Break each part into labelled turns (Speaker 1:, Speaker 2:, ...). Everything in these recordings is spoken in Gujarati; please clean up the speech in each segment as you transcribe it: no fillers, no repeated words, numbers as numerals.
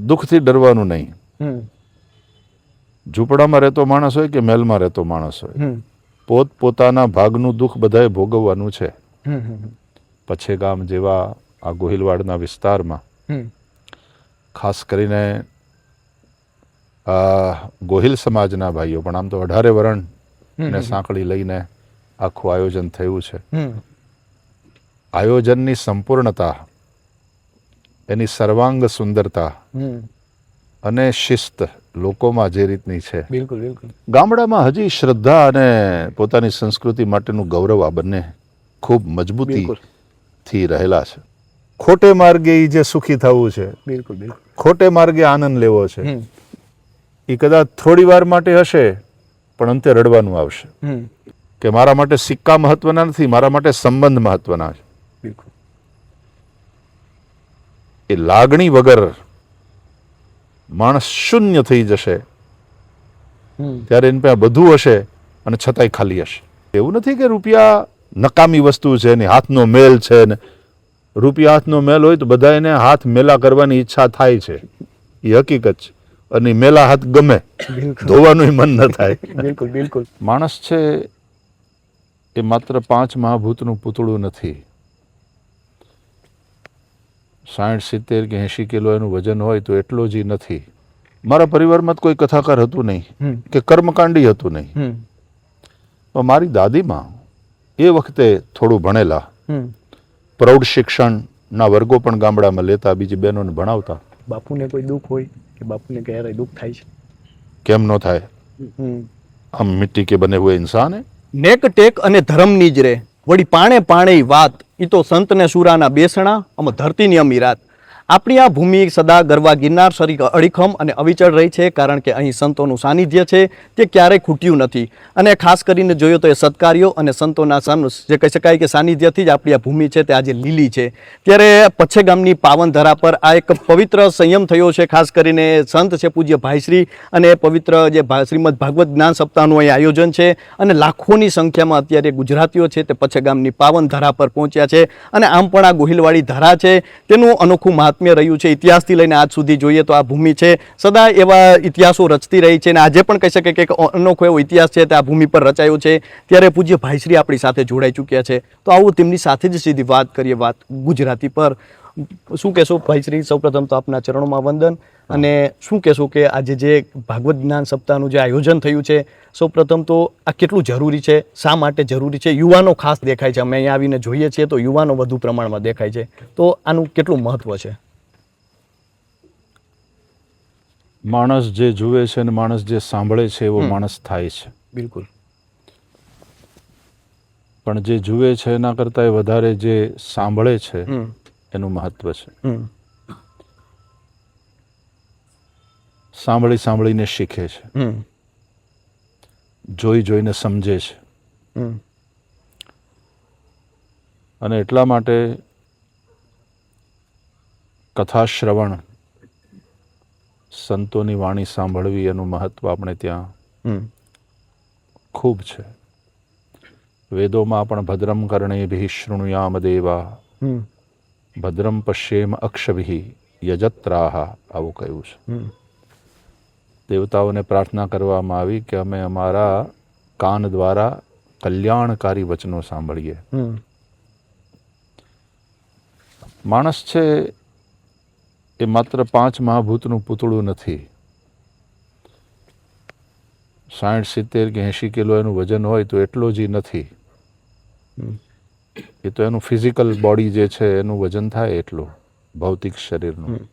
Speaker 1: દુઃખથી ડરવાનું નહીં. ઝૂંપડામાં રહેતો માણસ હોય કે મહેલમાં રહેતો માણસ હોય, પોતપોતાના ભાગનું દુઃખ બધાએ ભોગવવાનું છે. પછેગામ જેવા આ ગોહિલવાડના વિસ્તારમાં ખાસ કરીને ગોહિલ સમાજના ભાઈઓ, પણ આમ તો 18 વરણ ને સાંકળી લઈને આખું આયોજન થયું છે. આયોજનની સંપૂર્ણતા, એની સર્વાંગ સુંદરતા અને શિસ્ત લોકોમાં જે રીતની છે, ગામડામાં હજી શ્રદ્ધા અને પોતાની સંસ્કૃતિ માટેનું ગૌરવ આ બંને ખૂબ મજબૂતીથી રહેલા છે. ખોટે માર્ગે એ જે સુખી થવું છે, ખોટે માર્ગે આનંદ લેવો છે, એ કદાચ થોડી વાર માટે હશે, પણ અંતે રડવાનું આવશે કે મારા માટે સિક્કા મહત્વના નથી, મારા માટે સંબંધ મહત્વના છે. એ લાગણી વગર માણસ શૂન્ય થઈ જશે, ત્યારે એની પાસે બધું હશે અને છતાંય ખાલી હશે. એવું નથી કે રૂપિયા નકામી વસ્તુ છે ને હાથનો મેલ છે ને, રૂપિયા હાથનો મેલ હોય તો બધા એને હાથ મેલા કરવાની ઈચ્છા થાય છે, એ હકીકત છે. અને મેલા હાથ ગમે, ધોવાનું મન ન થાય. બિલકુલ. માણસ છે એ માત્ર 5 મહાભૂતનું પૂતળું નથી. 60, 70 કે 80 કિલો એનું વજન હોય તો એટલો જ નથી. મારા પરિવારમાં કોઈ કથાકાર હતું નહીં કે કર્મકાંડી હતું નહીં, પણ મારી દાદીમાં એ વખતે થોડું ભણેલા, પ્રૌઢ શિક્ષણના વર્ગો પણ ગામડામાં લેતા, બીજી બહેનોને ભણાવતા.
Speaker 2: બાપુને કોઈ દુઃખ હોય કે બાપુને ક્યારે દુઃખ થાય છે?
Speaker 1: કેમ ન થાય? હમ મિટ્ટી કે બને હુએ ઇન્સાન હે.
Speaker 2: નેક ટેક અને ધર્મની જ રે, વળી પાણે પાણે વાત, ઈ તો સંતને સુરાના બેસણા, અમે ધરતીની અમીરાત. આપણી આ ભૂમિ સદા ગરવા ગિરનાર સરી અડીખમ અને અવિચળ રહી છે, કારણ કે અહીં સંતોનું સાનિધ્ય છે તે ક્યારેય ખૂટ્યું નથી. અને ખાસ કરીને જોઈએ તો એ સત્કાર્યો અને સંતોના જે કહી શકાય કે સાનિધ્યથી જ આપણી આ ભૂમિ છે તે આજે લીલી છે. ત્યારે પછેગામની પાવન ધરા પર આ એક પવિત્ર સંયમ થયો છે. ખાસ કરીને સંત છે પૂજ્ય ભાઈશ્રી અને પવિત્ર જે શ્રીમદ ભાગવત જ્ઞાન સપ્તાહનું અહીં આયોજન છે, અને લાખોની સંખ્યામાં અત્યારે ગુજરાતીઓ છે તે પછેગામની પાવન ધરા પર પહોંચ્યા છે. અને આમ પણ આ ગોહિલવાડી ધરા છે તેનું અનોખું મહાત્મ્ય રહ્યું છે. ઇતિહાસથી લઈને આજ સુધી જોઈએ તો આ ભૂમિ છે સદા એવા ઇતિહાસો રચતી રહી છે, અને આજે પણ કહી શકે કે અનોખો એવો ઇતિહાસ છે તે આ ભૂમિ પર રચાયો છે. ત્યારે પૂજ્ય ભાઈશ્રી આપણી સાથે જોડાઈ ચૂક્યા છે, તો આવું તેમની સાથે જ સીધી વાત કરીએ, વાત ગુજરાતી પર. શું કહેશો ભાઈશ્રી? સૌપ્રથમ તો આપના ચરણોમાં વંદન. અને શું કહેશો કે આજે જે ભાગવત જ્ઞાન સપ્તાહનું જે આયોજન થયું છે, સૌપ્રથમ તો આ કેટલું જરૂરી છે, શા માટે જરૂરી છે? યુવાનો ખાસ દેખાય છે, અમે અહીંયા આવીને જોઈએ છીએ તો યુવાનો વધુ પ્રમાણમાં દેખાય છે, તો આનું કેટલું મહત્વ છે?
Speaker 1: માણસ જે જુએ છે અને માણસ જે સાંભળે છે એવો માણસ થાય છે.
Speaker 2: બિલકુલ.
Speaker 1: પણ જે જુએ છે એના કરતાં વધારે જે સાંભળે છે એનું મહત્વ છે. સાંભળીને શીખે છે, જોઈને સમજે છે. અને એટલા માટે કથા શ્રવણ, સંતોની વાણી સાંભળવી એનું મહત્વ આપણે ત્યાં ખૂબ છે. વેદોમાં પણ ભદ્રમ કર્ણેભિઃ શૃણુયામ દેવા, ભદ્રમ પશ્યેમ અક્ષભિઃ યજત્રાહ, આવું કહ્યું છે. દેવતાઓને પ્રાર્થના કરવામાં આવી કે અમે અમારા કાન દ્વારા કલ્યાણકારી વચનો સાંભળીએ. માણસ છે એ માત્ર 5 મહાભૂતનું પૂતળું નથી. 60, 70 કે 80 કિલો એનું વજન હોય તો એટલો જ નથી. એ તો એનું ફિઝિકલ બોડી જે છે એનું વજન થાય એટલું, ભૌતિક શરીરનું.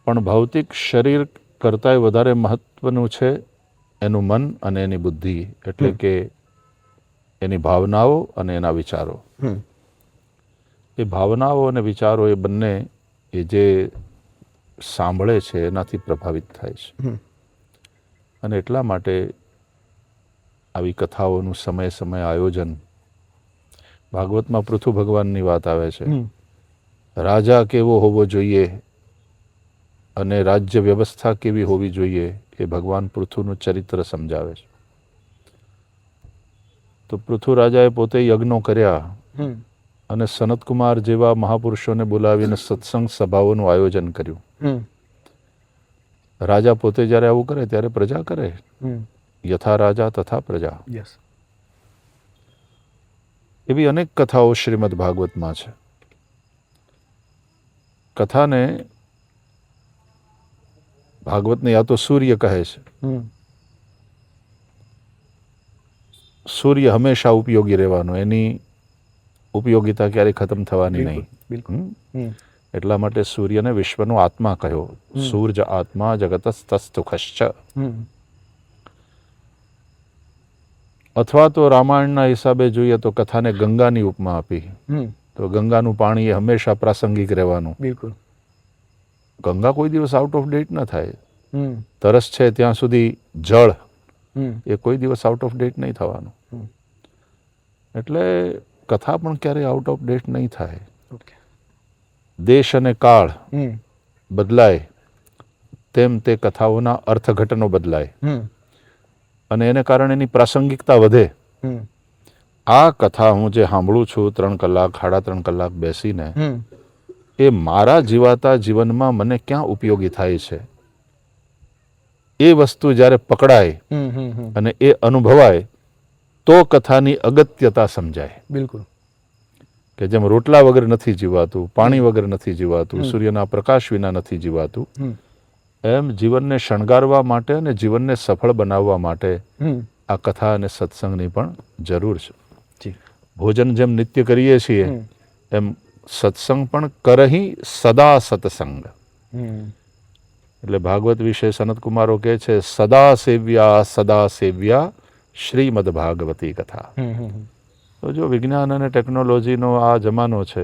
Speaker 1: પણ ભૌતિક શરીર કરતાંય વધારે મહત્વનું છે એનું મન અને એની બુદ્ધિ, એટલે કે એની ભાવનાઓ અને એના વિચારો. એ ભાવનાઓ અને વિચારો એ બંને એ જે સાંભળે છે એનાથી પ્રભાવિત થાય છે. અને એટલા માટે આવી કથાઓનું સમયે આયોજન. ભાગવતમાં પૃથુ ભગવાનની વાત આવે છે, રાજા કેવો હોવો જોઈએ અને રાજ્ય વ્યવસ્થા કેવી હોવી જોઈએ એ ભગવાન પૃથુનું ચરિત્ર સમજાવે છે. તો પૃથુ રાજાએ પોતે યજ્ઞો કર્યા અને સનતકુમાર જેવા મહાપુરુષોને બોલાવીને સત્સંગ સભાઓનું આયોજન કર્યું. રાજા પોતે જ્યારે આવું કરે ત્યારે પ્રજા કરે. યથા રાજા તથા પ્રજા.
Speaker 2: યસ.
Speaker 1: એવી અનેક કથાઓ શ્રીમદ ભાગવતમાં છે. કથાને ભાગવતને યા તો સૂર્ય કહે છે. સૂર્ય હંમેશા ઉપયોગી રહેવાનો, એની ઉપયોગિતા ક્યારેય ખતમ થવાની નહીં. એટલા માટે સૂર્યને વિશ્વનો આત્મા કહ્યો. સૂર્ય આત્મા જગતસ્તસ્થુખશ્ચ. અથવા તો રામાયણના હિસાબે જોઈએ તો કથાને ગંગાની ઉપમા આપી. તો ગંગાનું પાણી એ હંમેશા પ્રાસંગિક રહેવાનું.
Speaker 2: બિલકુલ.
Speaker 1: ગંગા કોઈ દિવસ આઉટ ઓફ ડેટ ન થાય. તરસ છે ત્યાં સુધી જળ એ કોઈ દિવસ આઉટ ઓફ ડેટ નહીં થવાનું. એટલે કથા પણ ક્યારેય આઉટ ઓફ ડેટ નહીં થાય. દેશ અને કાળ બદલાય તેમ તે કથાઓના અર્થઘટનો બદલાય અને એને કારણે એની પ્રાસંગિકતા વધે. આ કથા હું જે સાંભળું છું 3 કલાક 3.5 કલાક બેસીને, એ મારા જીવાતા જીવનમાં મને ક્યાં ઉપયોગી થાય છે એ વસ્તુ જ્યારે પકડાય અને એ અનુભવાય તો કથાની અગત્યતા સમજાય.
Speaker 2: બિલકુલ.
Speaker 1: કે જેમ રોટલા વગર નથી જીવાતું, પાણી વગર નથી જીવાતું, સૂર્યના પ્રકાશ વિના નથી જીવાતું, એમ જીવનને શણગારવા માટે અને જીવનને સફળ બનાવવા માટે આ કથા અને સત્સંગની પણ જરૂર છે. ભોજન જેમ નિત્ય કરીએ છીએ એમ સત્સંગ પણ કરહી સદા સત્સંગ. એટલે ભાગવત વિશે સનતકુમારો કહે છે સદા સેવ્યા શ્રીમદ ભાગવતી કથા. તો જો વિજ્ઞાન અને ટેકનોલોજીનો આ જમાનો છે,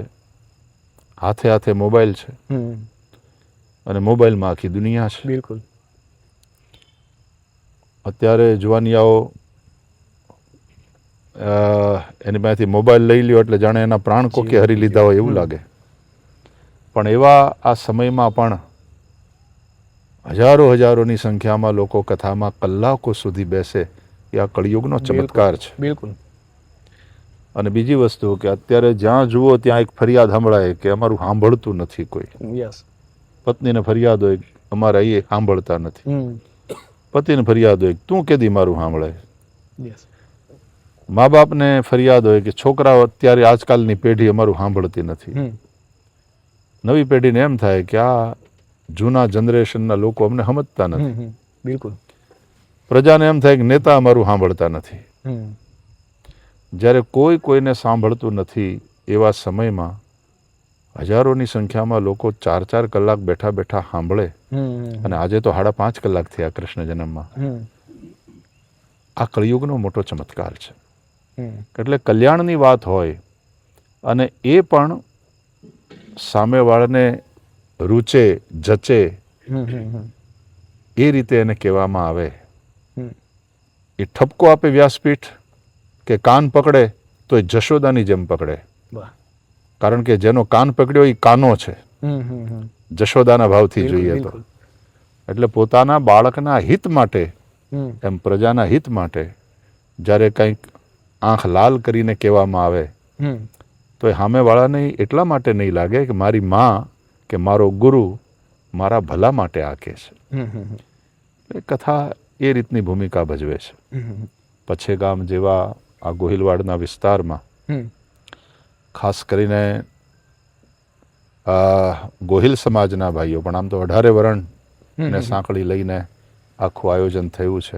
Speaker 1: હાથે હાથે મોબાઈલ છે અને મોબાઈલમાં આખી દુનિયા છે.
Speaker 2: બિલકુલ.
Speaker 1: અત્યારે જુવાનિયાઓ એની પાસેથી મોબાઈલ લઈ લ્યો એટલે જાણે એના પ્રાણ કોકે હરી લીધા હોય એવું લાગે. પણ એવા આ સમયમાં પણ હજારોની સંખ્યામાં લોકો કથામાં કલાકો સુધી બેસે એ આ કળિયુગનો ચમત્કાર છે.
Speaker 2: બિલકુલ.
Speaker 1: અને બીજી વસ્તુ કે અત્યારે જ્યાં જુઓ ત્યાં એક ફરિયાદ સંભળાય કે અમારું સાંભળતું નથી કોઈ.
Speaker 2: યસ.
Speaker 1: પત્નીને ફરિયાદ હોય અમારા એ સાંભળતા નથી. પતિને ફરિયાદ હોય તું કેદી મારું સાંભળે. મા બાપને ફરિયાદ હોય કે છોકરાઓ અત્યારે આજકાલની પેઢી અમારું સાંભળતી નથી. નવી પેઢીને એમ થાય કે આ જૂના જનરેશનના લોકો અમને સમજતા નથી.
Speaker 2: બિલકુલ.
Speaker 1: પ્રજાને એમ થાય કે નેતા અમારું સાંભળતા નથી. જ્યારે કોઈ કોઈને સાંભળતું નથી એવા સમયમાં હજારોની સંખ્યામાં લોકો 4 કલાક બેઠા બેઠા સાંભળે. અને આજે તો 5.5 કલાક થયા કૃષ્ણ જન્મમાં. આ કળિયુગનો મોટો ચમત્કાર છે. એટલે કલ્યાણની વાત હોય અને એ પણ સામેવાળાને રૂચે જચે એ રીતે એને કહેવામાં આવે. એ ઠપકો આપે વ્યાસપીઠ કે કાન પકડે તો એ જશોદાની જેમ પકડે. કારણ કે જેનો કાન પકડ્યો એ કાનો છે. જશોદાના ભાવથી જોઈએ તો. એટલે પોતાના બાળકના હિત માટે એમ પ્રજાના હિત માટે જ્યારે કંઈક આંખ લાલ કરીને કહેવામાં આવે તો એ સામેવાળાને એટલા માટે નહીં લાગે કે મારી માં કે મારો ગુરુ મારા ભલા માટે આ કહે છે. એ કથા એ રીતની ભૂમિકા ભજવે છે. પછેગામ જેવા આ ગોહિલવાડના વિસ્તારમાં ખાસ કરીને ગોહિલ સમાજના ભાઈઓ પણ આમ તો 18 વરણ ને સાંકળી લઈને આખું આયોજન થયું છે.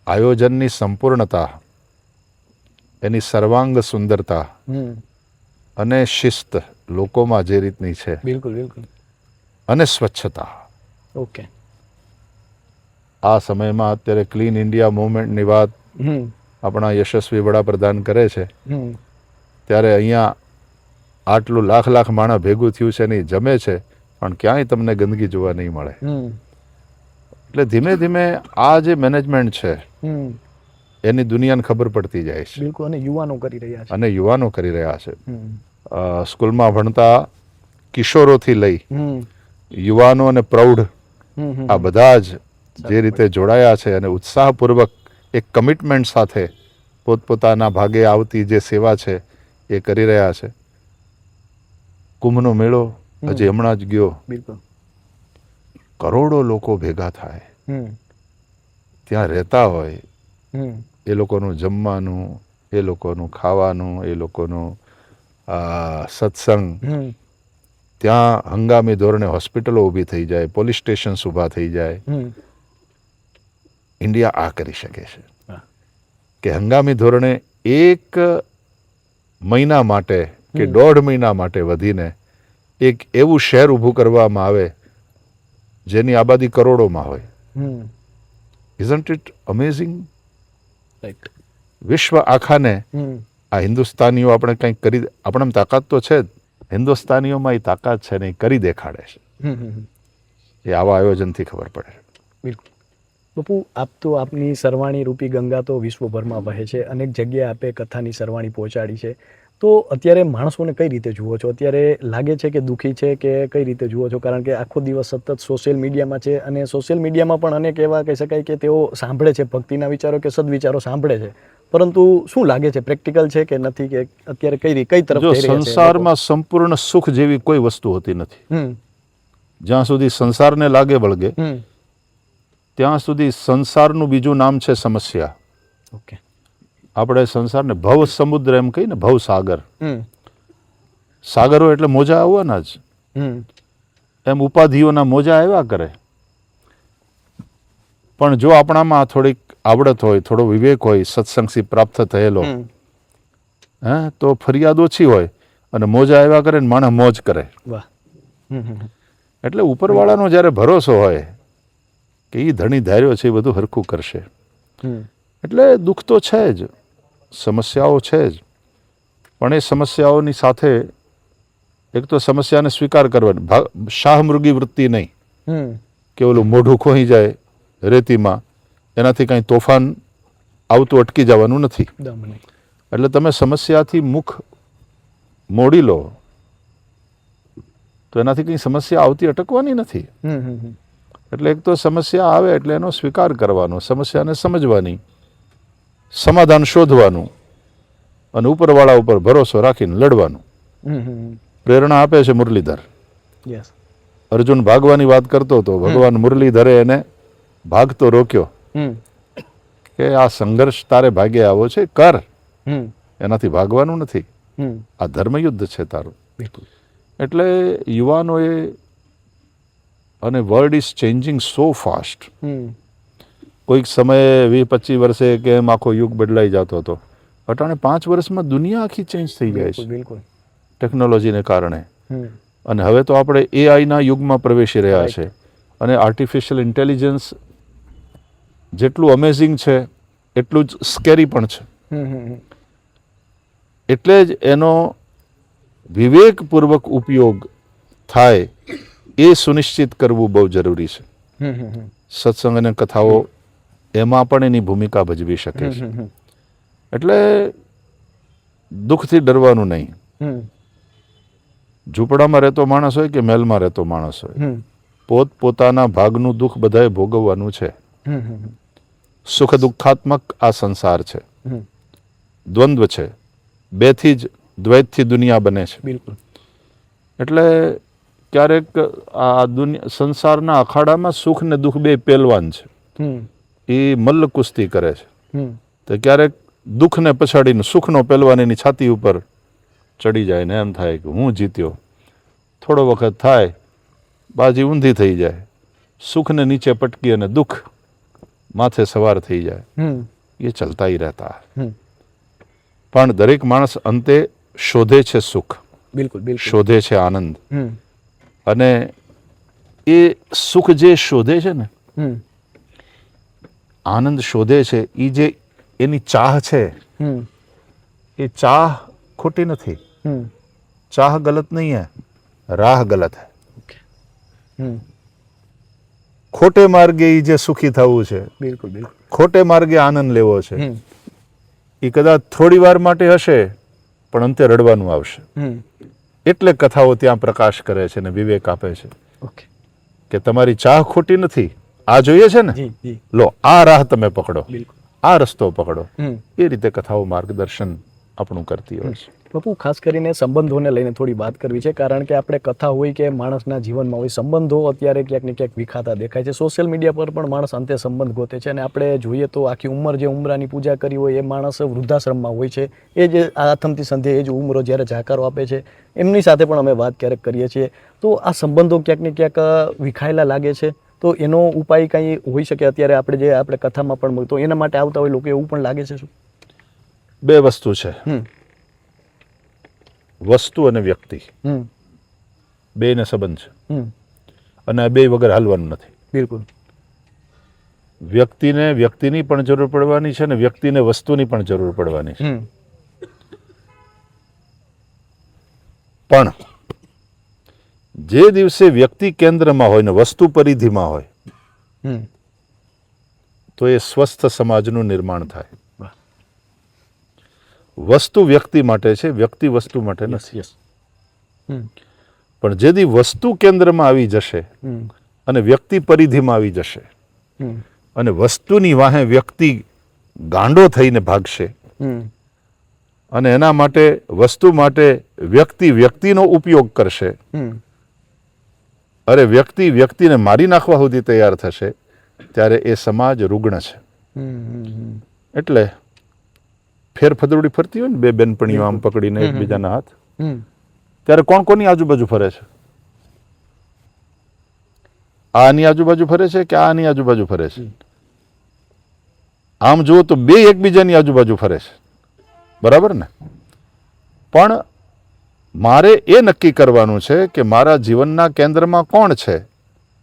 Speaker 1: આયોજનની સંપૂર્ણતા, એની સર્વાંગ સુંદરતા અને શિસ્ત લોકોમાં જે રીતની છે,
Speaker 2: બિલકુલ બિલકુલ,
Speaker 1: અને સ્વચ્છતા.
Speaker 2: ઓકે.
Speaker 1: આ સમયમાં અત્યારે ક્લીન ઇન્ડિયા મૂવમેન્ટની વાત આપણા યશસ્વી વડાપ્રધાન કરે છે ત્યારે અહીંયા આટલું લાખ માણસ ભેગું થયું છે નહીં જમે છે પણ ક્યાંય તમને ગંદકી જોવા નહીં મળે. એટલે ધીમે ધીમે આ જે મેનેજમેન્ટ છે એની દુનિયાને ખબર પડતી જાય છે.
Speaker 2: બિલકુલ. અને યુવાનો કરી રહ્યા છે.
Speaker 1: અને યુવાનો કરી રહ્યા છે. સ્કૂલમાં ભણતા કિશોરોથી લઈ યુવાનો અને પ્રૌઢ આ બધા જ જે રીતે જોડાયા છે અને ઉત્સાહપૂર્વક એક કમિટમેન્ટ સાથે પોતપોતાના ભાગે આવતી જે સેવા છે એ કરી રહ્યા છે. કુંભનો મેળો હજી હમણાં જ ગયો,
Speaker 2: બિલકુલ.
Speaker 1: કરોડો લોકો ભેગા થાય,
Speaker 2: હમ
Speaker 1: ત્યાં રહેતા હોય,
Speaker 2: હમ
Speaker 1: એ લોકોનું જમવાનું, એ લોકોનું ખાવાનું, એ લોકોનું સત્સંગ,
Speaker 2: હમ
Speaker 1: ત્યાં હંગામી ધોરણે હોસ્પિટલો ઊભી થઈ જાય, પોલીસ સ્ટેશન્સ ઊભા થઈ જાય.
Speaker 2: હમ
Speaker 1: ઇન્ડિયા આ કરી શકે છે
Speaker 2: હા.
Speaker 1: કે હંગામી ધોરણે એક મહિના માટે કે 1.5 મહિના માટે વધીને એક એવું શહેર ઊભું કરવામાં આવે જેની આબાદી કરોડોમાં હોય.
Speaker 2: હમ
Speaker 1: ઇઝન્ટ ઇટ અમેઝિંગ?
Speaker 2: રાઈટ.
Speaker 1: વિશ્વ આખાને
Speaker 2: હમ
Speaker 1: આ હિન્દુસ્તાનીઓ આપણે કંઈક કરી, આપણામાં તાકાત તો છે જ, હિન્દુસ્તાનીઓમાં એ તાકાત છે ને એ કરી દેખાડે છે.
Speaker 2: હમ હમ
Speaker 1: એ આવા આયોજનથી ખબર પડે.
Speaker 2: બિલકુલ. બાપુ, આપ તો આપની સરવાણી રૂપી ગંગા તો વિશ્વભરમાં વહે છે, અનેક જગ્યાએ આપે કથાની સરવાણી પહોંચાડી છે. તો અત્યારે માણસોને કઈ રીતે જુઓ છો? અત્યારે લાગે છે કે દુઃખી છે કે કઈ રીતે જુઓ છો? કારણ કે આખો દિવસ સતત સોશિયલ મીડિયામાં છે, અને સોશિયલ મીડિયામાં પણ અનેક એવા કહી શકાય કે તેઓ સાંભળે છે, ભક્તિના વિચારો કે સદવિચારો સાંભળે છે, પરંતુ શું લાગે છે, પ્રેક્ટિકલ છે કે નથી, કે અત્યારે કઈ તરફ
Speaker 1: જો
Speaker 2: જઈ રહ્યા છે?
Speaker 1: સંસારમાં સંપૂર્ણ સુખ જેવી કોઈ વસ્તુ હોતી નથી. જ્યાં સુધી સંસારને લાગે વળગે ત્યાં સુધી સંસારનું બીજું નામ છે સમસ્યા.
Speaker 2: ઓકે.
Speaker 1: આપણે સંસારને ભવ સમુદ્ર એમ કહીને, ભવ સાગર. સાગરો એટલે મોજા આવવાના જ, એમ ઉપાધિઓના મોજા આવ્યા કરે. પણ જો આપણામાં થોડીક આવડત હોય, થોડો વિવેક હોય, સત્સંગથી પ્રાપ્ત થયેલો, તો ફરિયાદ ઓછી હોય અને મોજા આવ્યા કરે ને માણસ મોજ કરે.
Speaker 2: વાહ.
Speaker 1: એટલે ઉપરવાળાનો જ્યારે ભરોસો હોય કે એ ધણી ધાર્યો છે એ બધું હરખું કરશે. એટલે દુઃખ તો છે જ, સમસ્યાઓ છે જ, પણ એ સમસ્યાઓની સાથે એક તો સમસ્યાને સ્વીકાર કરવાની, શાહમૃગી વૃત્તિ નહીં કે ઓલું મોઢું ખોઈ જાય રેતીમાં, એનાથી કાંઈ તોફાન આવતું અટકી જવાનું નથી. એટલે તમે સમસ્યાથી મુખ મોડી લો તો એનાથી કંઈ સમસ્યા આવતી અટકવાની નથી. એટલે એક તો સમસ્યા આવે એટલે એનો સ્વીકાર કરવાનો, સમસ્યાને સમજવાની, સમાધાન શોધવાનું અને ઉપરવાળા ઉપર ભરોસો રાખીને લડવાનું. પ્રેરણા આપે છે મુરલીધર. અર્જુન ભાગવાની વાત કરતો હતો, ભગવાન મુરલીધરે એને ભાગતો રોક્યો કે આ સંઘર્ષ તારે ભાગે આવો છે, કર, એનાથી ભાગવાનું નથી, આ ધર્મયુદ્ધ છે તારું. એટલે યુવાનોએ, અને world is changing so fast. કોઈક સમયે 20-25 વર્ષે કે એમ આખો યુગ બદલાઈ જતો હતો, અટાણે 5 વર્ષમાં દુનિયા આખી ચેન્જ થઈ જાય છે ટેકનોલોજીને કારણે. અને હવે તો આપણે એઆઈના યુગમાં પ્રવેશી રહ્યા છે, અને આર્ટિફિશિયલ ઇન્ટેલિજન્સ જેટલું અમેઝિંગ છે એટલું જ સ્કેરી પણ છે. એટલે જ એનો વિવેકપૂર્વક ઉપયોગ થાય એ સુનિશ્ચિત કરવું બહુ જરૂરી છે. સત્સંગ અને કથાઓ એમાં પણ એની ભૂમિકા ભજવી શકે છે. એટલે દુઃખથી ડરવાનું નહીં. ઝૂંપડામાં રહેતો માણસ હોય કે મહેલમાં રહેતો માણસ હોય, પોતપોતાના ભાગનું દુઃખ બધાએ ભોગવવાનું છે. સુખ દુઃખાત્મક આ સંસાર છે, દ્વંદ્વ છે, બેથી જ દ્વૈતથી દુનિયા બને છે.
Speaker 2: બિલકુલ.
Speaker 1: એટલે ક્યારેક આ સંસારના અખાડામાં સુખ ને દુઃખ બે પહેલવાન છે, એ મલ્લ કુસ્તી કરે છે. તો ક્યારેક દુઃખને પછાડીને સુખનો પહેલવાન એની છાતી ઉપર ચડી જાય ને એમ થાય કે હું જીત્યો. થોડો વખત થાય, બાજી ઊંધી થઈ જાય, સુખને નીચે પટકી અને દુઃખ માથે સવાર થઈ જાય. એ ચલતા ही રહેતા. પણ દરેક માણસ અંતે શોધે છે સુખ,
Speaker 2: બિલકુલ
Speaker 1: શોધે છે આનંદ. અને એ સુખ જે શોધે છે ને, આનંદ શોધે છે, એ જે એની ચાહ છે, એ ચાહ ખોટી નથી. ચાહ ગલત નહીં હૈ, રાહ ગલત હૈ. ખોટે માર્ગે એ જે સુખી થવું છે,
Speaker 2: બિલકુલ બિલકુલ,
Speaker 1: ખોટે માર્ગે આનંદ લેવો છે, એ કદાચ થોડી વાર માટે હશે પણ અંતે રડવાનું આવશે. એટલે કથાઓ ત્યાં પ્રકાશ કરે છે ને વિવેક આપે છે કે તમારી ચાહ ખોટી નથી, આ જોઈએ છે ને, લો આ રાહ તમે પકડો, આ રસ્તો પકડો. એ રીતે કથાઓ માર્ગદર્શન આપણું કરતી હોય છે.
Speaker 2: બાપુ, ખાસ કરીને સંબંધોને લઈને થોડી વાત કરવી છે, કારણ કે આપણે કથા હોય કે માણસના જીવનમાં હોય, સંબંધો અત્યારે ક્યાંક ને ક્યાંક વિખાતા દેખાય છે. સોશિયલ મીડિયા પર પણ માણસ અંતે સંબંધ ગોતે છે, અને આપણે જોઈએ તો આખી ઉંમર જે ઉંમરાની પૂજા કરી હોય એ માણસ વૃદ્ધાશ્રમમાં હોય છે. એ જે આથમતી સંધ્યા, એ જ ઉંમરો જ્યારે જાકારો આપે છે, એમની સાથે પણ અમે વાત ક્યારેક કરીએ છીએ. તો આ સંબંધો ક્યાંક ને ક્યાંક વિખાયેલા લાગે છે, તો એનો ઉપાય કંઈ હોઈ શકે? અત્યારે આપણે કથામાં પણ મળતો એના માટે આવતા હોય લોકો, એવું પણ લાગે છે શું?
Speaker 1: બે વસ્તુ છે, વસ્તુ અને વ્યક્તિ, બેને સંબંધ છે, અને આ બે વગર હાલવાનું નથી.
Speaker 2: બિલકુલ.
Speaker 1: વ્યક્તિને વ્યક્તિની પણ જરૂર પડવાની છે, અને વ્યક્તિને વસ્તુની પણ જરૂર પડવાની છે. પણ જે દિવસે વ્યક્તિ કેન્દ્રમાં હોય ને વસ્તુ પરિધિમાં હોય, તો એ સ્વસ્થ સમાજનું નિર્માણ થાય. વસ્તુ વ્યક્તિ માટે છે, વ્યક્તિ વસ્તુ માટે નથી. પણ જેથી વસ્તુ કેન્દ્રમાં આવી જશે અને વ્યક્તિ પરિધિમાં આવી જશે, અને વસ્તુની વાહે વ્યક્તિ ગાંડો થઈને ભાગશે, અને એના માટે વસ્તુ માટે વ્યક્તિ વ્યક્તિનો ઉપયોગ કરશે, અરે વ્યક્તિ વ્યક્તિને મારી નાખવા સુધી તૈયાર થશે, ત્યારે એ સમાજ રૂગ્ણ છે. એટલે ફેરફદરડી ફરતી હોય ને, બે બેનપણીઓ આમ પકડીને એકબીજાના હાથ, ત્યારે કોણ કોની આજુબાજુ ફરે છે? આની આજુબાજુ ફરે છે કે આની આજુબાજુ ફરે છે? આમ જુઓ તો બે એકબીજાની આજુબાજુ ફરે છે, બરાબર ને? પણ મારે એ નક્કી કરવાનું છે કે મારા જીવનના કેન્દ્રમાં કોણ છે?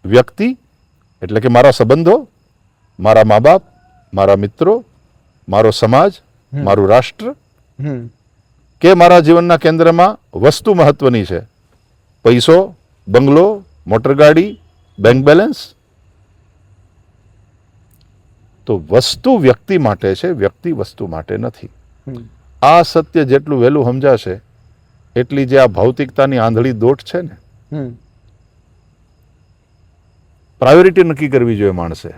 Speaker 1: વ્યક્તિ એટલે કે મારા સંબંધો, મારા મા બાપ, મારા મિત્રો, મારો સમાજ, મારું રાષ્ટ્ર, કે મારા જીવનના કેન્દ્રમાં વસ્તુ મહત્વની છે? પૈસો, બંગલો, મોટરગાડી, બેંક બેલેન્સ? તો વસ્તુ વ્યક્તિ માટે છે, વ્યક્તિ વસ્તુ માટે નથી. આ સત્ય જેટલું વહેલું સમજાશે એટલી જે આ ભૌતિકતાની આંધળી દોટ છે ને, પ્રાયોરિટી નક્કી કરવી જોઈએ માણસે,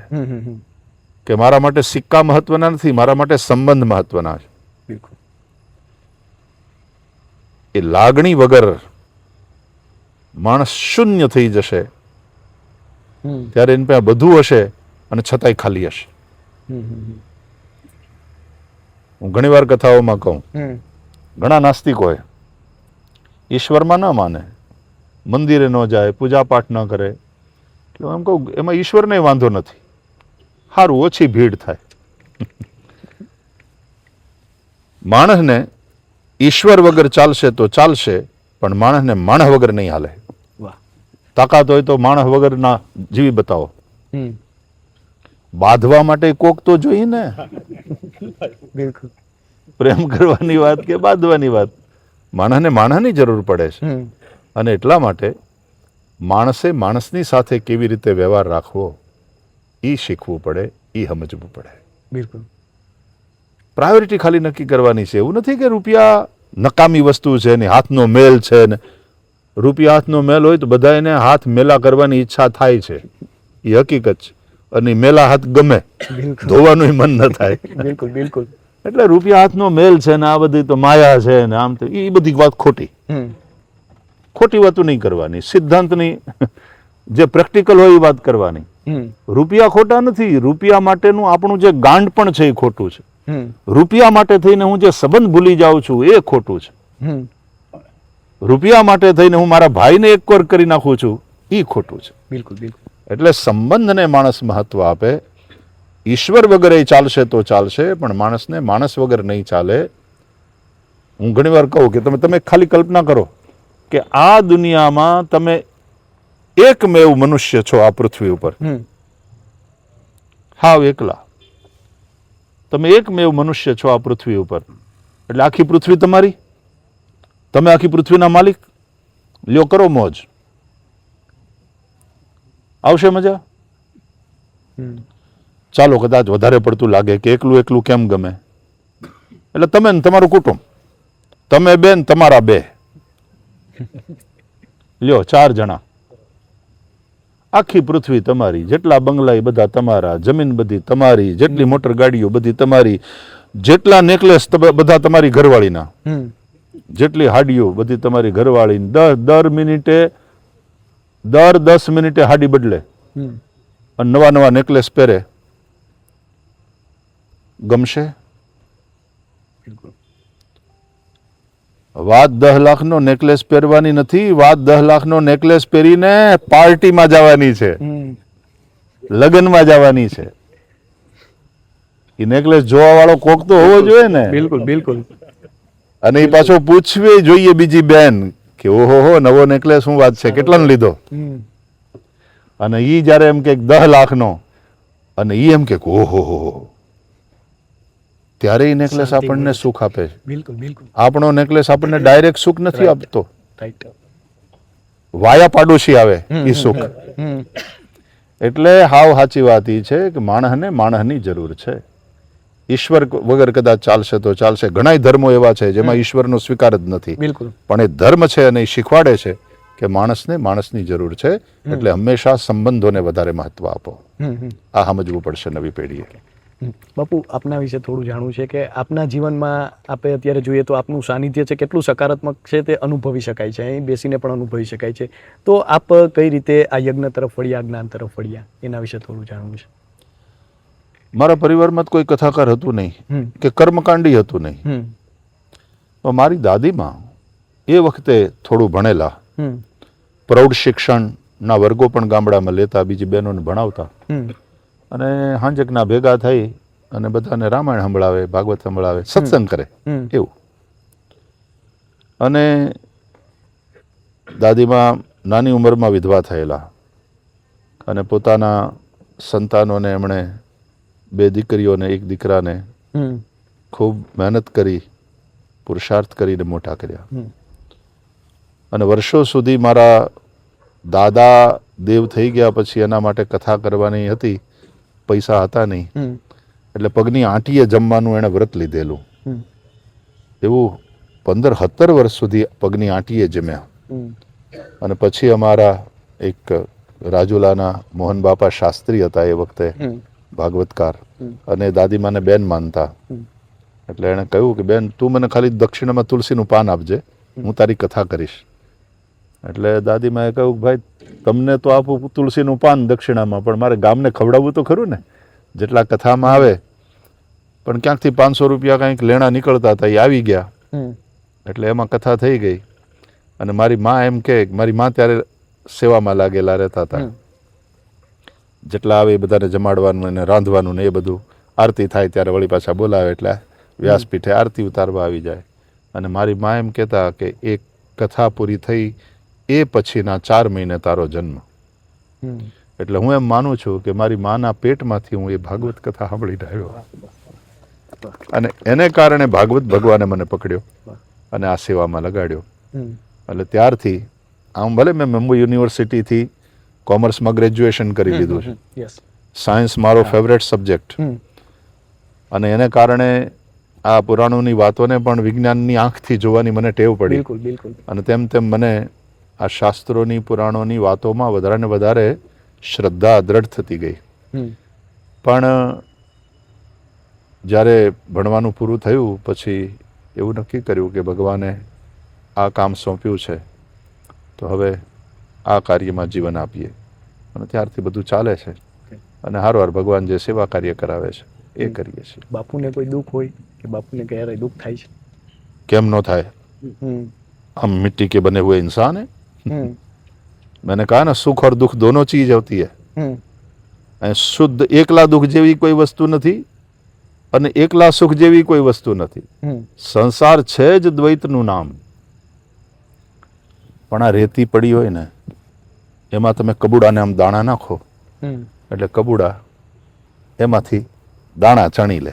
Speaker 1: કે મારા માટે સિક્કા મહત્વના નથી, મારા માટે સંબંધ મહત્વના છે. એ લાગણી વગર માણસ શૂન્ય થઈ જશે, ત્યારે એની પાસે બધું હશે અને છતાંય ખાલી હશે. હું ઘણી વાર કથાઓમાં કહું, ઘણા નાસ્તિકો ઈશ્વરમાં ન માને, મંદિરે ન જાય, પૂજા પાઠ ન કરે, એટલે એમ કહું એમાં ઈશ્વરને વાંધો નથી, સારું ઓછી ભીડ થાય. માણસને ઈશ્વર વગર ચાલશે તો ચાલશે, પણ માણસને માણસ વગર નહીં હાલે. તાકાત હોય તો માણસ વગર ના જીવી બતાવો. બાંધવા માટે કોક તો જોઈએ ને. પ્રેમ કરવાની વાત કે બાંધવાની વાત, માણસને માણસની જરૂર પડે છે. અને એટલા માટે માણસે માણસની સાથે કેવી રીતે વ્યવહાર રાખવો એ શીખવું પડે, એ સમજવું પડે.
Speaker 2: બિલકુલ.
Speaker 1: પ્રાયોરિટી ખાલી નક્કી કરવાની છે. એવું નથી કે રૂપિયા નકામી વસ્તુ છે ને હાથનો મેલ છે ને, રૂપિયા હાથનો મેલ હોય તો બધા એને હાથ મેલા કરવાની ઈચ્છા થાય છે, એ હકીકત છે. અને મેલા હાથ ગમે, ધોવાનું મન ન થાય.
Speaker 2: બિલકુલ બિલકુલ.
Speaker 1: એટલે રૂપિયા હાથનો મેલ છે ને આ બધી તો માયા છે ને આમ તો, એ બધી વાત ખોટી. ખોટી વાતો નહીં કરવાની, સિદ્ધાંતની જે પ્રેક્ટિકલ હોય એ વાત કરવાની. રૂપિયા ખોટા નથી, રૂપિયા માટેનું આપણું જે ગાંડ પણ છે એ ખોટું છે. રૂપિયા માટે થઈને હું જે સંબંધ ભૂલી જાઉં છું એ ખોટું છે. રૂપિયા માટે થઈને હું મારા ભાઈને એક વાર કરી નાખું છું એ ખોટું છે.
Speaker 2: બિલકુલ બિલકુલ.
Speaker 1: એટલે સંબંધને માણસ મહત્વ આપે. ઈશ્વર વગર એ ચાલશે તો ચાલશે, પણ માણસને માણસ વગર નહીં ચાલે. હું ઘણી વાર કહું કે તમે ખાલી કલ્પના કરો કે આ દુનિયામાં તમે એકમેવ મનુષ્ય છો આ પૃથ્વી ઉપર, હાવ એકલા. તમે એકમેવ મનુષ્ય છો આ પૃથ્વી ઉપર, એટલે આખી પૃથ્વી તમારી, તમે આખી પૃથ્વીના માલિક. લ્યો કરો મોજ, આવશે મજા? ચાલો કદાચ વધારે પડતું લાગે કે એકલું એકલું કેમ ગમે, એટલે તમે ને તમારું કુટુંબ, તમે બે ને તમારા બે, લ્યો 4 જણા. આખી પૃથ્વી તમારી, જેટલા બંગલા એ બધા તમારા, જમીન બધી તમારી, જેટલી મોટર ગાડીઓ બધી તમારી, જેટલા નેકલેસ બધા તમારી ઘરવાળીના, જેટલી હાડીઓ બધી તમારી ઘરવાળીની, દર મિનિટે દર 10 મિનિટે હાડી બદલે અને નવા નવા નેકલેસ પહેરે, ગમશે? વાત 10 લાખનો નેકલેસ પહેરવાની નથી, વાત 10 લાખનો નેકલેસ પહેરીને પાર્ટીમાં જવાની છે, લગ્નમાં જવાની છે. એ નેકલેસ જોવા વાળો કોક તો હોવો જોઈએ ને.
Speaker 2: બિલકુલ બિલકુલ.
Speaker 1: અને એ પાછો પૂછવી જોઈએ બીજી બેન કે ઓહો હો નવો નેકલેસ શું વાત છે, કેટલાનો લીધો? અને ઈ જયારે એમ કે 10 લાખનો અને ઈ એમ કે ઓહો હો, ત્યારે એ નેકલેસ આપણને સુખ આપે છે.
Speaker 2: બિલકુલ બિલકુલ.
Speaker 1: આપણો નેકલેસ આપણને ડાયરેક્ટ સુખ નથી આપતો,
Speaker 2: રાઈટ.
Speaker 1: વાયા પાડોશી આવે એ સુખ. એટલે હાવ સાચી વાત એ છે કે માણસની જરૂર છે. ઈશ્વર વગર કદાચ ચાલશે તો ચાલશે. ઘણાય ધર્મો એવા છે જેમાં ઈશ્વરનો સ્વીકાર જ નથી,
Speaker 2: બિલકુલ.
Speaker 1: પણ એ ધર્મ છે અને એ શીખવાડે છે કે માણસની જરૂર છે. એટલે હંમેશા સંબંધોને વધારે મહત્વ આપો. આ સમજવું પડશે નવી પેઢીએ.
Speaker 2: બાપુ, આપના વિશે થોડું જાણવું છે કે આપના જીવનમાં આપણે અત્યારે જોઈએ તો આપનું સાનિધ્ય છે કેટલું સકારાત્મક છે તે અનુભવી શકાય છે, અહીં બેસીને પણ અનુભવી શકાય છે. તો આપ કઈ રીતે આ યજ્ઞ તરફ વળ્યા, જ્ઞાન તરફ વળ્યા, એના વિશે થોડું જાણવું છે.
Speaker 1: મારા પરિવારમાં તો કોઈ કથાકાર હતું નહીં કે કર્મકાંડી હતું નહીં. પણ મારી દાદીમાં એ વખતે થોડું ભણેલા, પ્રૌઢ શિક્ષણના વર્ગો પણ ગામડામાં લેતા, બીજી બહેનોને ભણાવતા, અને હાંજકના ભેગા થઈ અને બધાને રામાયણ સંભળાવે, ભાગવત સંભળાવે, સત્સંગ કરે એવું. અને દાદીમાં નાની ઉંમરમાં વિધવા થયેલા અને પોતાના સંતાનોને એમણે 2 દીકરીઓને 1 દીકરાને ખૂબ મહેનત કરી, પુરુષાર્થ કરીને મોટા કર્યા. અને વર્ષો સુધી મારા દાદા દેવ થઈ ગયા પછી એના માટે કથા કરવાની હતી, પૈસા હતા નહીં, એટલે પગની આંટીએ જમવાનું એણે વ્રત લીધેલું. એવું 15-17 વર્ષ સુધી પગની આંટીએ જમ્યા. અને પછી અમારા એક રાજુલાના મોહન બાપા શાસ્ત્રી હતા એ વખતે, ભાગવતકાર, અને દાદીમાને બેન માનતા. એટલે એણે કહ્યું કે બેન તું મને ખાલી દક્ષિણામાં તુલસીનું પાન આપજે, હું તારી કથા કરીશ. એટલે દાદીમાએ કહ્યું કે ભાઈ તમને તો આપું તુલસીનું પાન દક્ષિણામાં, પણ મારે ગામને ખવડાવવું તો ખરું ને, જેટલા કથામાં આવે. પણ ક્યાંકથી 500 રૂપિયા કંઈક લેણા નીકળતા હતા, એ આવી ગયા. એટલે એમાં કથા થઈ ગઈ. અને મારી મા એમ કે, મારી મા ત્યારે સેવામાં લાગેલા રહેતા હતા, જેટલા આવે એ બધાને જમાડવાનું અને રાંધવાનું ને એ બધું. આરતી થાય ત્યારે વળી પાછા બોલાવે એટલે વ્યાસપીઠે આરતી ઉતારવા આવી જાય. અને મારી મા એમ કહેતા કે એક કથા પૂરી થઈ એ પછીના 4 મહિને તારો જન્મ. એટલે હું એમ માનું છું કે મારી માના પેટમાંથી હું એ ભાગવત કથા સાંભળીને આવ્યો, અને એને કારણે ભાગવત ભગવાને મને પકડ્યો અને આ સેવામાં લગાડ્યો. એટલે ત્યારથી આમ ભલે મેં મુંબઈ યુનિવર્સિટીથી કોમર્સમાં ગ્રેજ્યુએશન કરી લીધું છે, સાયન્સ મારો ફેવરેટ સબ્જેક્ટ, અને એને કારણે આ પુરાણોની વાતોને પણ વિજ્ઞાનની આંખથી જોવાની મને ટેવ પડી. અને તેમ તેમ મને આ શાસ્ત્રોની પુરાણોની વાતોમાં વધારે ને વધારે શ્રદ્ધા દ્રઢ થતી ગઈ. પણ જ્યારે ભણવાનું પૂરું થયું પછી એવું નક્કી કર્યું કે ભગવાને આ કામ સોંપ્યું છે તો હવે આ કાર્યમાં જીવન આપીએ. અને ત્યારથી બધું ચાલે છે, અને હારવાર ભગવાન જે સેવા કાર્ય કરાવે છે એ કરીએ છીએ.
Speaker 2: બાપુને કોઈ દુઃખ હોય કે બાપુને ક્યારે દુઃખ થાય છે?
Speaker 1: કેમ ન થાય? हम मिट्टी के बने हुए इंसान हैं. मैंने कहा ना, सुख और दुख दोनों चीज होती है. शुद्ध एकला दुख જેવી કોઈ વસ્તુ નથી અને એકલા સુખ જેવી કોઈ વસ્તુ નથી. સંસાર છે જ દ્વૈતનું નામ. પણ આ રેતી પડી હોય ને એમાં તમે કબૂડાને આમ દાણા નાખો એટલે કબૂડા એમાંથી દાણા ચણી લે.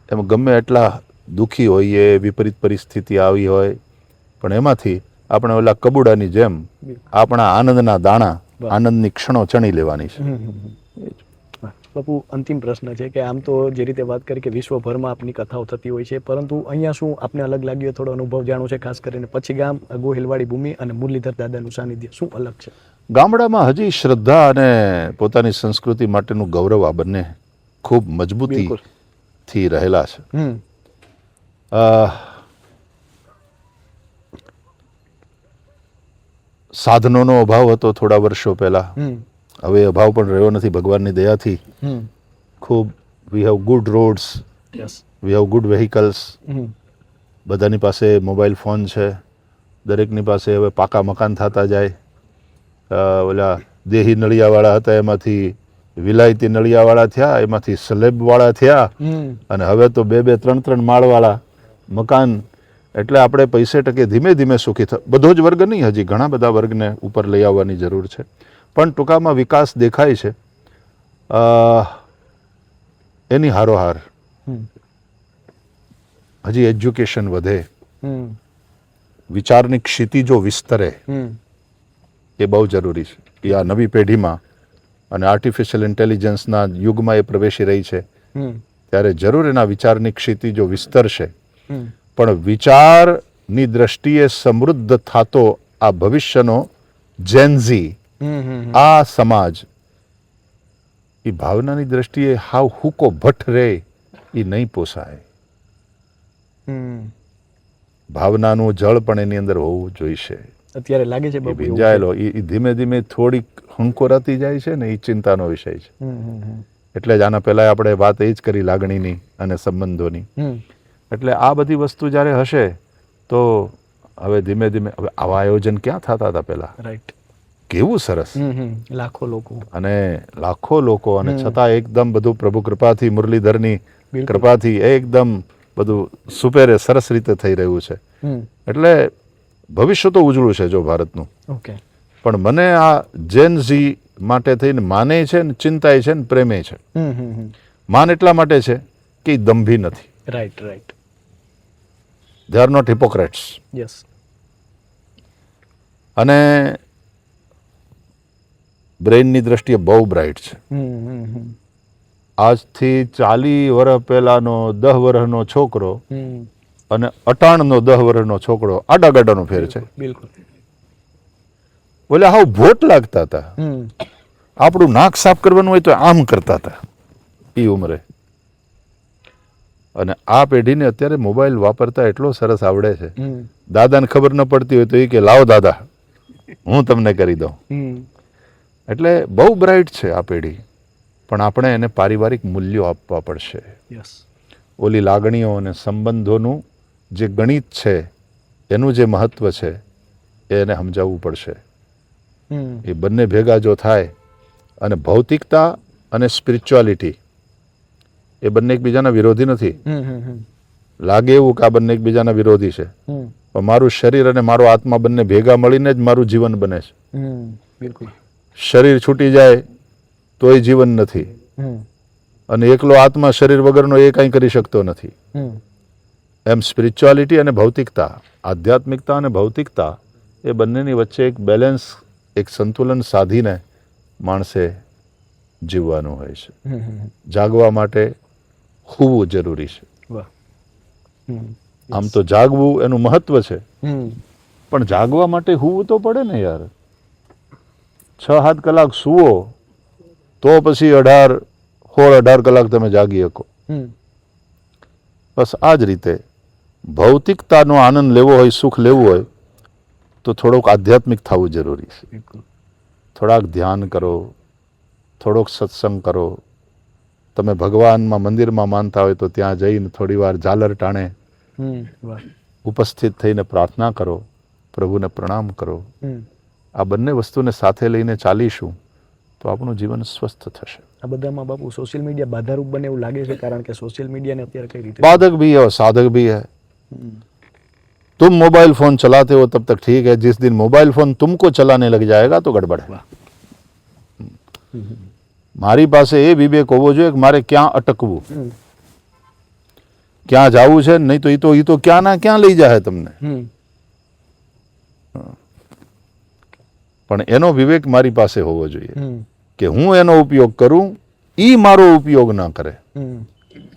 Speaker 1: એમાં ગમે એટલા દુઃખી હોઈએ, વિપરીત પરિસ્થિતિ આવી હોય, પણ એમાંથી આપણે ઓલા કબૂડાની જેમ આપણા આનંદના દાણા, આનંદની ક્ષણો ચણી લેવાની છે.
Speaker 2: બાપુ, અંતિમ પ્રશ્ન છે કે આમ તો જે રીતે વાત કરી કે વિશ્વભરમાં આપની કથાઓ થતી હોય છે, પરંતુ અહીંયા શું આપને અલગ લાગ્યો, થોડો અનુભવ જાણો છે, ખાસ કરીને પછી ગામ, ગોહિલવાડી ભૂમિ અને મુરલીધર દાદાનું સાનિધ્ય શું અલગ છે?
Speaker 1: ગામડામાં હજી શ્રદ્ધા અને પોતાની સંસ્કૃતિ માટેનું ગૌરવ આ બંને ખૂબ મજબૂતીથી રહેલા છે. સાધનોનો અભાવ હતો થોડા વર્ષો પહેલા, હવે અભાવ પણ રહ્યો નથી ભગવાનની દયાથી. ખૂબ we have good rods, we have good vehicles. બધાની પાસે મોબાઈલ ફોન છે, દરેકની પાસે હવે પાકા મકાન થતા જાય. ઓલા દેહી નળિયાવાળા હતા એમાંથી વિલાયતી નળિયાવાળા થયા, એમાંથી સ્લેબવાળા થયા, અને હવે તો 2-3 માળવાળા મકાન. એટલે આપણે પૈસે ટકે ધીમે ધીમે સુખી બધો જ વર્ગ નહીં, હજી ઘણા બધા વર્ગને ઉપર લઈ આવવાની જરૂર છે. પણ ટૂંકામાં વિકાસ દેખાય છે. એની હારોહાર હજી એજ્યુકેશન વધે, વિચારની ક્ષિતિજો વિસ્તરે, એ બહુ જરૂરી છે. એ આ નવી પેઢીમાં અને આર્ટિફિશિયલ ઇન્ટેલિજન્સના યુગમાં એ પ્રવેશી રહી છે, ત્યારે જરૂર એના વિચારની ક્ષિતિજો વિસ્તરશે. પણ વિચારની દ્રષ્ટિએ સમૃદ્ધ થતો આ ભવિષ્યનો જેનઝી, આ સમાજ, એ ભાવનાની દ્રષ્ટિએ હાવ હુકો ભઠ્ઠ રહે એ નહીં પોસાય. ભાવનાનું જળ પણ એની અંદર હોવું જોઈશે.
Speaker 2: અત્યારે લાગે છે
Speaker 1: એ ભીંજાયેલો એ ધીમે ધીમે થોડીક હંકોરાતી જાય છે ને, એ ચિંતાનો વિષય છે. એટલે જ આના પહેલા આપણે વાત એ જ કરી લાગણીની અને સંબંધોની. એટલે આ બધી વસ્તુ જ્યારે હશે તો હવે ધીમે ધીમે, હવે આવા આયોજન ક્યાં થતા હતા પહેલા?
Speaker 2: રાઈટ.
Speaker 1: કેવું સરસ,
Speaker 2: લાખો લોકો
Speaker 1: અને છતાં એકદમ બધું પ્રભુ કૃપાથી, મુરલીધરની કૃપાથી એકદમ બધું સુપેરે સરસ રીતે થઈ રહ્યું છે. એટલે ભવિષ્ય તો ઉજળું છે જો ભારતનું.
Speaker 2: ઓકે.
Speaker 1: પણ મને આ જેન ઝી માટે થઈને માને છે ને, ચિંતાય છે ને, પ્રેમે છે. માન એટલા માટે છે કે એ દંભી નથી.
Speaker 2: Right.
Speaker 1: They are not hypocrites.
Speaker 2: Yes.
Speaker 1: અને બ્રેઇનની દ્રષ્ટિએ બહુ બ્રાઇટ છે. આજથી 40 વર્ષ પહેલાનો 10 વર્ષનો છોકરો અને 58નો 10 વર્ષનો છોકરો આડા ગાડાનો ફેર છે.
Speaker 2: બિલકુલ.
Speaker 1: બોલે હાવ ભોટ લાગતા હતા. આપણું નાક સાફ કરવાનું હોય તો આમ કરતા હતા એ ઉંમરે. અને આ પેઢીને અત્યારે મોબાઈલ વાપરતા એટલો સરસ આવડે છે. દાદાને ખબર ન પડતી હોય તો એ કે લાવો દાદા, હું તમને કરી દઉં. એટલે બહુ બ્રાઇટ છે આ પેઢી. પણ આપણે એને પારિવારિક મૂલ્યો આપવા પડશે. ઓલી લાગણીઓ અને સંબંધોનું જે ગણિત છે, એનું જે મહત્વ છે, એને સમજાવવું પડશે. એ બંને ભેગા જો થાય, અને ભૌતિકતા અને સ્પિરિચ્યુઆલિટી એ બંને એકબીજાના વિરોધી નથી. લાગે એવું કે આ બંને એકબીજાના વિરોધી છે, પણ મારું શરીર અને મારો આત્મા બંને ભેગા મળીને જ મારું જીવન બને છે.
Speaker 2: બિલકુલ.
Speaker 1: શરીર છૂટી જાય તોય જીવન નથી, અને એકલો આત્મા શરીર વગરનો એ કંઈ કરી શકતો નથી. એમ સ્પિરિચ્યુઆલિટી અને ભૌતિકતા, આધ્યાત્મિકતા અને ભૌતિકતા, એ બંનેની વચ્ચે એક બેલેન્સ, એક સંતુલન સાધીને માણસે જીવવાનું હોય છે. જાગવા માટે સૂવું જરૂરી છે. આમ તો જાગવું એનું મહત્વ છે, પણ જાગવા માટે સૂવું તો પડે ને યાર. 6-7 કલાક સૂવો તો પછી 16-18 કલાક તમે જાગી શકો. બસ આ જ રીતે ભૌતિકતાનો આનંદ લેવો હોય, સુખ લેવું હોય, તો થોડોક આધ્યાત્મિક થવું જરૂરી છે. થોડાક ધ્યાન કરો, થોડોક સત્સંગ કરો. તમે ભગવાનમાં મંદિરમાં માનતા હોય તો ત્યાં જઈને થોડી વાર ઝાલર ટાણે ઉપસ્થિત થઈને પ્રાર્થના કરો, પ્રભુને પ્રણામ કરો. આ બંને વસ્તુને સાથે લઈને ચાલીશું તો આપણું જીવન સ્વસ્થ થશે.
Speaker 2: આ બધામાં બાપુ સોશિયલ મીડિયા બાધારૂપ બને એવું લાગે છે, કારણ કે સોશિયલ મીડિયાને અત્યારે કઈ રીતે
Speaker 1: बाधक भी है और साधक भी है. तुम मोबाइल फोन चलाते हो तब तक ठीक है, जिस दिन मोबाइल फोन तुमको चलाने लग जाएगा तो गड़बड़ है. મારી પાસે એ વિવેક હોવો જોઈએ કે મારે ક્યાં અટકવું, ક્યાં જવું છે, નહીં તો એ તો ક્યાં ના ક્યાં લઈ જાય તમને. પણ એનો વિવેક મારી પાસે હોવો જોઈએ કે હું એનો ઉપયોગ કરું, એ મારો ઉપયોગ ના કરે.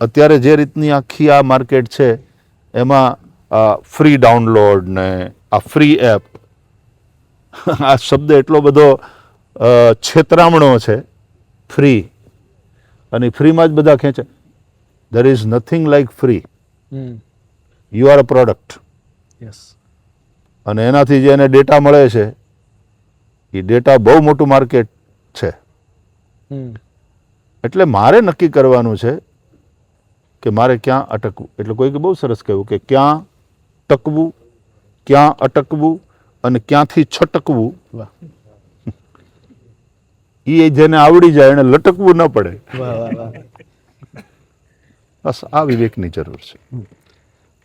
Speaker 1: અત્યારે જે રીતની આખી આ માર્કેટ છે, એમાં ફ્રી ડાઉનલોડ ને આ ફ્રી એપ, આ શબ્દ એટલો બધો છેતરામણો છે ફ્રી, અને ફ્રીમાં જ બધા ખેંચે. There is nothing like free. You are a product.
Speaker 2: Yes.
Speaker 1: અને એનાથી જે એને ડેટા મળે છે એ ડેટા બહુ મોટું માર્કેટ છે. એટલે મારે નક્કી કરવાનું છે કે મારે ક્યાં અટકવું. એટલે કોઈકે બહુ સરસ કહ્યું કે ક્યાં ટકવું, ક્યાં અટકવું અને ક્યાંથી છટકવું.
Speaker 2: વાહ
Speaker 1: એ જેને આવડી જાય એને લટકવું ન પડે.
Speaker 2: વાહ વાહ વાહ.
Speaker 1: બસ આ વિવેકની જરૂર છે.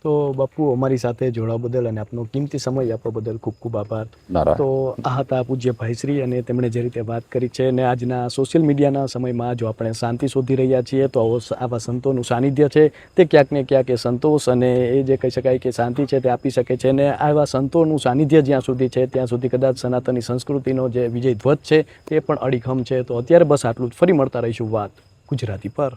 Speaker 2: તો બાપુ, અમારી સાથે જોડાવા બદલ અને આપનો કિંમતી સમય આપવા બદલ ખૂબ ખૂબ આભાર.
Speaker 1: નારાયણ.
Speaker 2: તો આ હતા પૂજ્ય ભાઈશ્રી, અને તેમણે જે રીતે વાત કરી છે, ને આજના સોશિયલ મીડિયાના સમયમાં જો આપણે શાંતિ શોધી રહ્યા છીએ તો આવા સંતોનું સાનિધ્ય છે તે ક્યાંક ને ક્યાંક એ સંતોષ અને એ જે કહી શકાય કે શાંતિ છે તે આપી શકે છે. ને આવા સંતોનું સાનિધ્ય જ્યાં સુધી છે ત્યાં સુધી કદાચ સનાતની સંસ્કૃતિનો જે વિજય ધ્વજ છે તે પણ અડીખમ છે. તો અત્યારે બસ આટલું જ. ફરી મળતા રહીશું વાત ગુજરાતી પર.